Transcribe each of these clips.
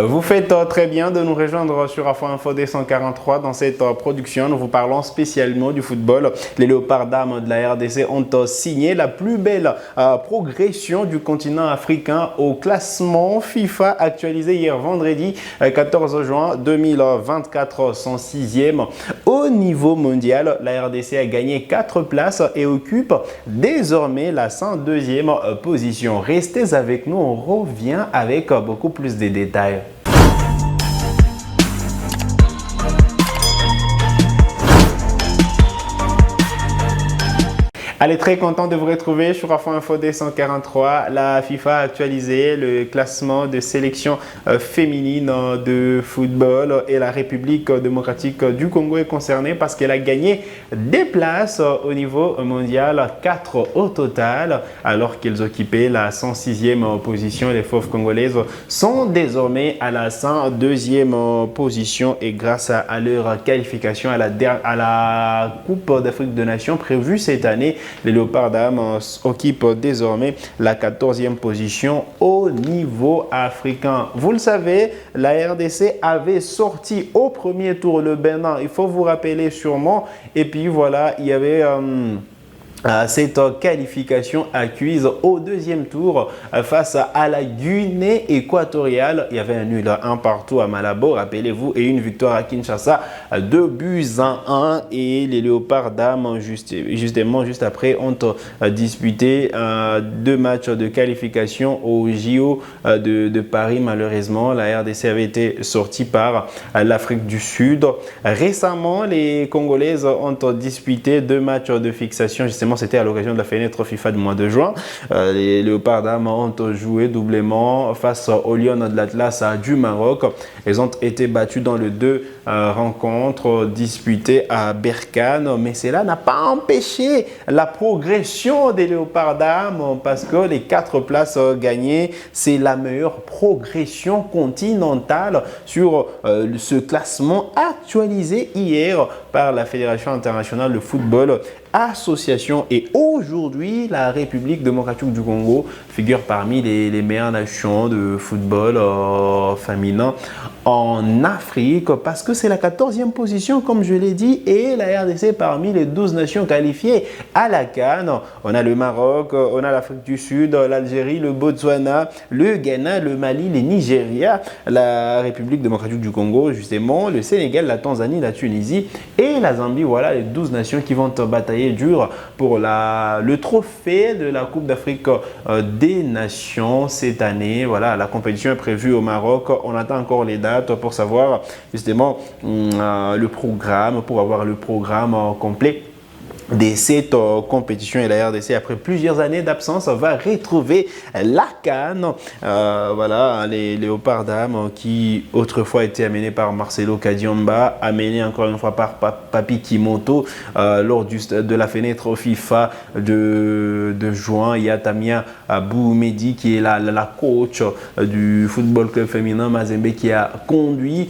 Vous faites très bien de nous rejoindre sur Afro Info D143. Dans cette production, nous vous parlons spécialement du football. Les Léopards dames de la RDC ont signé la plus belle progression du continent africain au classement FIFA actualisé hier vendredi 14 juin 2024, son 6e au niveau mondial. La RDC a gagné 4 places et occupe désormais la 102e position. Restez avec nous, on revient avec beaucoup plus de détails. Allez, très content de vous retrouver sur Afro Info D143. La FIFA a actualisé le classement de sélection féminine de football et la République démocratique du Congo est concernée parce qu'elle a gagné des places au niveau mondial, 4 au total, alors qu'elles occupaient la 106e position. Les Fauves congolaises sont désormais à la 102e position et grâce à leur qualification à la Coupe d'Afrique des Nations prévue cette année, les Léopards dames occupent désormais la 14e position au niveau africain. Vous le savez, la RDC avait sorti au premier tour le Bénin, il faut vous rappeler sûrement. Et puis voilà, il y avait cette qualification acquise au deuxième tour face à la Guinée équatoriale. Il y avait un nul 1 partout à Malabo, rappelez-vous, et une victoire à Kinshasa, 2-1. Et les Léopards dames, justement, juste après, ont disputé 2 matchs de qualification au JO de Paris. Malheureusement, la RDC avait été sortie par l'Afrique du Sud. Récemment, les Congolaises ont disputé 2 matchs de fixation, justement. C'était à l'occasion de la fenêtre FIFA du mois de juin. Les Léopards dames ont joué doublement face aux Lions de l'Atlas du Maroc. Elles ont été battues dans les 2 rencontres disputées à Berkane. Mais cela n'a pas empêché la progression des Léopards dames parce que les 4 places gagnées, c'est la meilleure progression continentale sur ce classement actualisé hier par la Fédération internationale de football association. Et aujourd'hui, la République démocratique du Congo figure parmi les meilleures nations de football féminin en Afrique parce que c'est la 14e position, comme je l'ai dit, et la RDC parmi les 12 nations qualifiées à la CAN. On a le Maroc, on a l'Afrique du Sud, l'Algérie, le Botswana, le Ghana, le Mali, le Nigeria, la République démocratique du Congo, justement, le Sénégal, la Tanzanie, la Tunisie et la Zambie. Voilà les 12 nations qui vont batailler dur pour le trophée de la Coupe d'Afrique des Nations cette année. Voilà, la compétition est prévue au Maroc. On attend encore les dates pour savoir justement le programme, pour avoir le programme complet de cette compétition. Et la RDC, après plusieurs années d'absence, va retrouver la CAN. Voilà, les Léopards dames qui autrefois étaient amenés par Marcelo Kadiamba, amenés encore une fois par Papi Kimoto lors de la fenêtre FIFA de juin. Il y a Tamia Boumedi qui est la coach du football club féminin Mazembe qui a conduit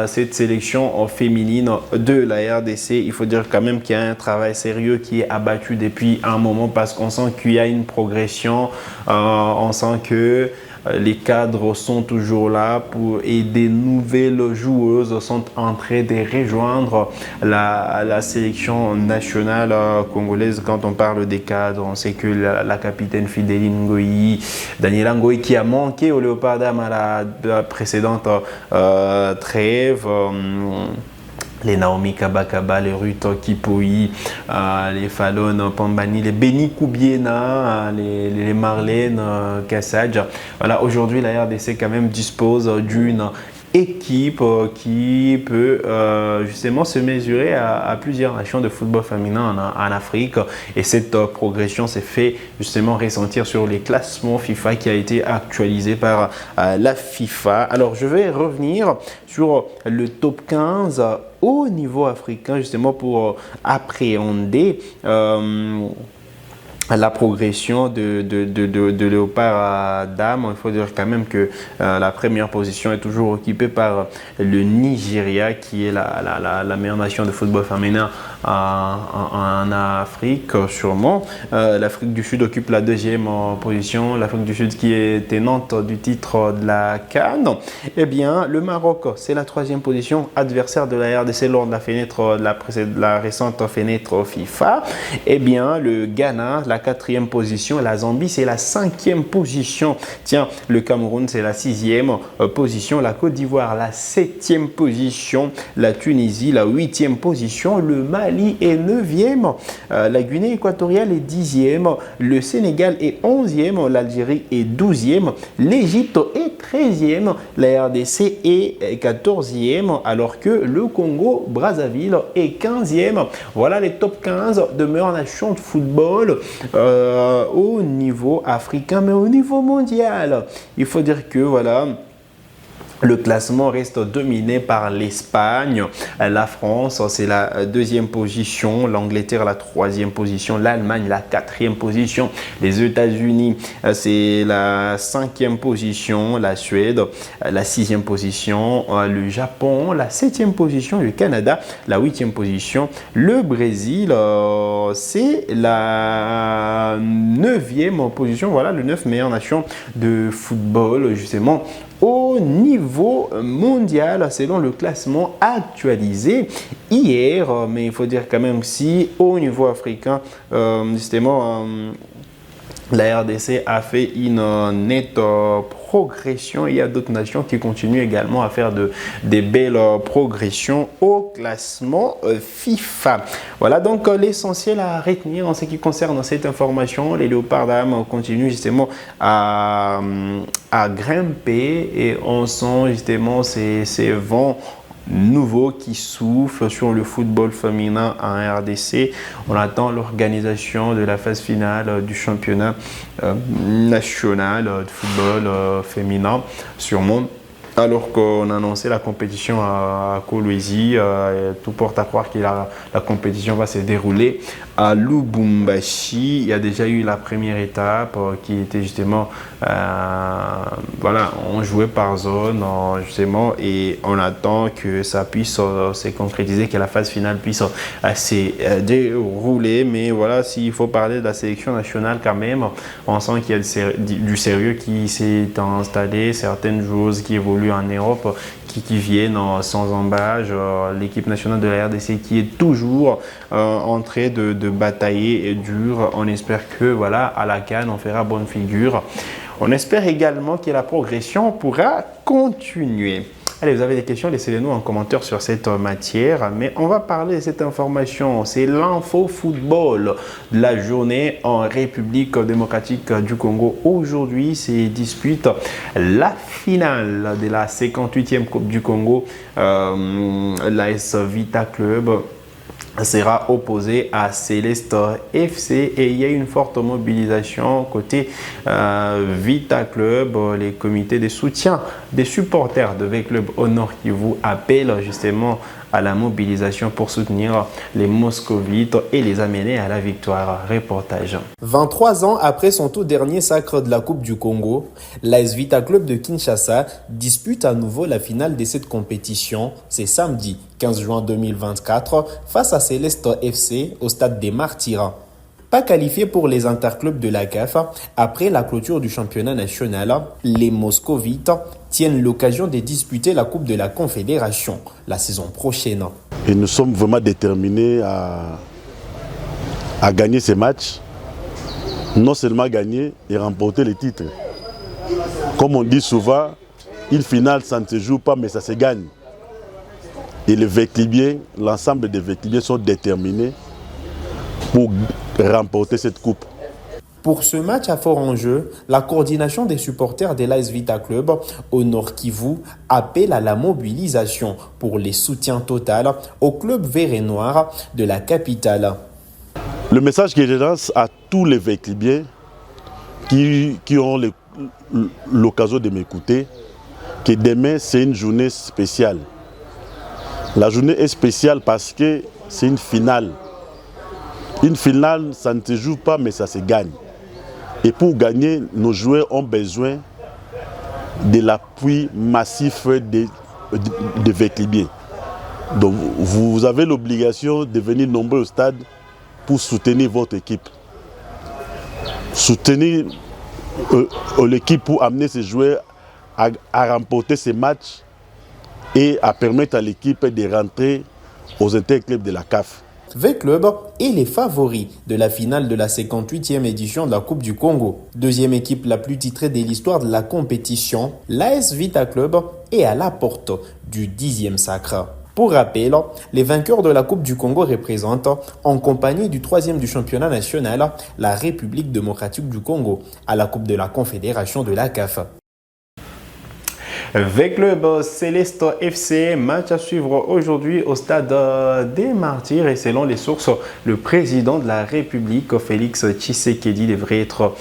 cette sélection féminine de la RDC. Il faut dire quand même qu'il y a un travail sérieux qui est abattu depuis un moment parce qu'on sent qu'il y a une progression, on sent que les cadres sont toujours là et des nouvelles joueuses sont en train de rejoindre la sélection nationale congolaise. Quand on parle des cadres, on sait que la capitaine Fidéline Ngoyi, Daniela Ngoyi qui a manqué au Léopard dames à la précédente trêve, les Naomi Kabakaba, les Ruth Kipoi, les Fallon Pambani, les Beni Koubiena, les Marlène Kassadj. Voilà, aujourd'hui la RDC quand même dispose d'une équipe qui peut justement se mesurer à plusieurs nations de football féminin en Afrique, et cette progression s'est fait justement ressentir sur les classements FIFA qui a été actualisé par la FIFA. Alors je vais revenir sur le top 15 au niveau africain justement pour appréhender la progression de Léopard à Dames. Il faut dire quand même que la première position est toujours occupée par le Nigeria, qui est la meilleure nation de football féminin en Afrique, sûrement. L'Afrique du Sud occupe la deuxième position. L'Afrique du Sud qui est tenante du titre de la CAN. Eh bien, le Maroc, c'est la troisième position, adversaire de la RDC lors de la fenêtre de la récente fenêtre FIFA. Eh bien, le Ghana, la quatrième position. La Zambie, c'est la cinquième position. Tiens, le Cameroun, c'est la sixième position. La Côte d'Ivoire, la septième position. La Tunisie, la huitième position. Le Mali est neuvième. La Guinée équatoriale est dixième. Le Sénégal est onzième. L'Algérie est douzième. L'Égypte est treizième. La RDC est quatorzième. Alors que le Congo-Brazzaville est quinzième. Voilà les top 15 de meilleures nations de football au niveau africain, mais au niveau mondial. Il faut dire que voilà, le classement reste dominé par l'Espagne. La France, c'est la deuxième position. L'Angleterre, la troisième position. L'Allemagne, la quatrième position. Les États-Unis, c'est la cinquième position. La Suède, la sixième position. Le Japon, la septième position. Le Canada, la huitième position. Le Brésil, c'est la neuvième position. Voilà, le 9 meilleure nation de football, justement, au niveau mondial, selon le classement actualisé hier. Mais il faut dire quand même si au niveau africain, justement, la RDC a fait une nette progression. Il y a d'autres nations qui continuent également à faire des belles progressions au classement FIFA. Voilà donc l'essentiel à retenir en ce qui concerne cette information. Les Léopards d'Âme continuent justement à grimper et on sent justement ces vents nouveau qui souffle sur le football féminin en RDC. On attend l'organisation de la phase finale du championnat national de football féminin, sûrement. Alors qu'on a annoncé la compétition à Kolwezi, tout porte à croire que la compétition va se dérouler à Lubumbashi. Il y a déjà eu la première étape qui était justement, voilà, on jouait par zone justement, et on attend que ça puisse se concrétiser, que la phase finale puisse se dérouler. Mais voilà, s'il faut parler de la sélection nationale quand même, on sent qu'il y a du sérieux qui s'est installé, certaines joueuses qui évoluent en Europe qui viennent sans embâche, l'équipe nationale de la RDC qui est toujours en train de batailler et dur. On espère que voilà, à la CAN on fera bonne figure. On espère également que la progression pourra continuer. Allez, vous avez des questions, laissez-les nous en commentaire sur cette matière. Mais on va parler de cette information. C'est l'info football de la journée en République démocratique du Congo. Aujourd'hui, c'est dispute la finale de la 58e Coupe du Congo. L'AS Vita Club sera opposé à Céleste FC et il y a une forte mobilisation côté Vita Club. Les comités de soutien des supporters de V Club au Nord qui vous appellent justement à la mobilisation pour soutenir les Moscovites et les amener à la victoire. Reportage. 23 ans après son tout dernier sacre de la Coupe du Congo, l'AS Vita Club de Kinshasa dispute à nouveau la finale de cette compétition. C'est samedi 15 juin 2024 face à Céleste FC au stade des Martyrs. Pas qualifiés pour les interclubs de la CAF, après la clôture du championnat national, les Moscovites tiennent l'occasion de disputer la Coupe de la Confédération la saison prochaine. Et nous sommes vraiment déterminés à gagner ces matchs, non seulement gagner et remporter les titres. Comme on dit souvent, une finale ça ne se joue pas mais ça se gagne. Et les Véclibiens, l'ensemble des Véclibiens sont déterminés pour remporter cette coupe. Pour ce match à fort enjeu, la coordination des supporters de l'AS Vita Club au Nord Kivu appelle à la mobilisation pour les soutiens total au club vert et noir de la capitale. Le message que je lance à tous les Véclibiens qui ont l'occasion de m'écouter, que demain c'est une journée spéciale. La journée est spéciale parce que c'est une finale Une finale, ça ne se joue pas, mais ça se gagne. Et pour gagner, nos joueurs ont besoin de l'appui massif des Veclibiens. Donc vous avez l'obligation de venir nombreux au stade pour soutenir votre équipe. Soutenir l'équipe pour amener ses joueurs à remporter ces matchs et à permettre à l'équipe de rentrer aux interclubs de la CAF. V-Club est les favoris de la finale de la 58e édition de la Coupe du Congo. Deuxième équipe la plus titrée de l'histoire de la compétition, l'AS Vita Club est à la porte du 10e sacre. Pour rappel, les vainqueurs de la Coupe du Congo représentent, en compagnie du 3e du championnat national, la République démocratique du Congo à la Coupe de la Confédération de la CAF. V-Club Céleste FC, match à suivre aujourd'hui au stade des Martyrs et selon les sources, le président de la République, Félix Tshisekedi, devrait être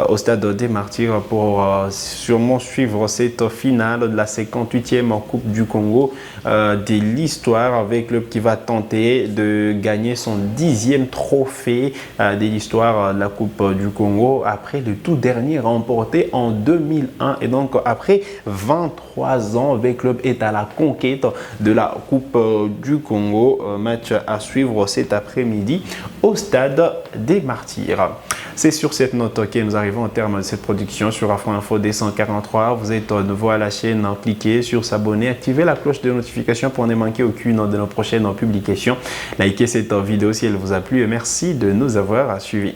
au stade des Martyrs pour sûrement suivre cette finale de la 58e Coupe du Congo de l'histoire, avec le club qui va tenter de gagner son 10e trophée de l'histoire de la Coupe du Congo après le tout dernier remporté en 2001 et donc après 23 ans, V-Club est à la conquête de la Coupe du Congo. Match à suivre cet après-midi au stade des Martyrs. C'est sur cette note que nous arrivons au terme de cette production sur Afro Info D143. Vous êtes nouveau à la chaîne, cliquez sur s'abonner, activez la cloche de notification pour ne manquer aucune de nos prochaines publications. Likez cette vidéo si elle vous a plu et merci de nous avoir suivis.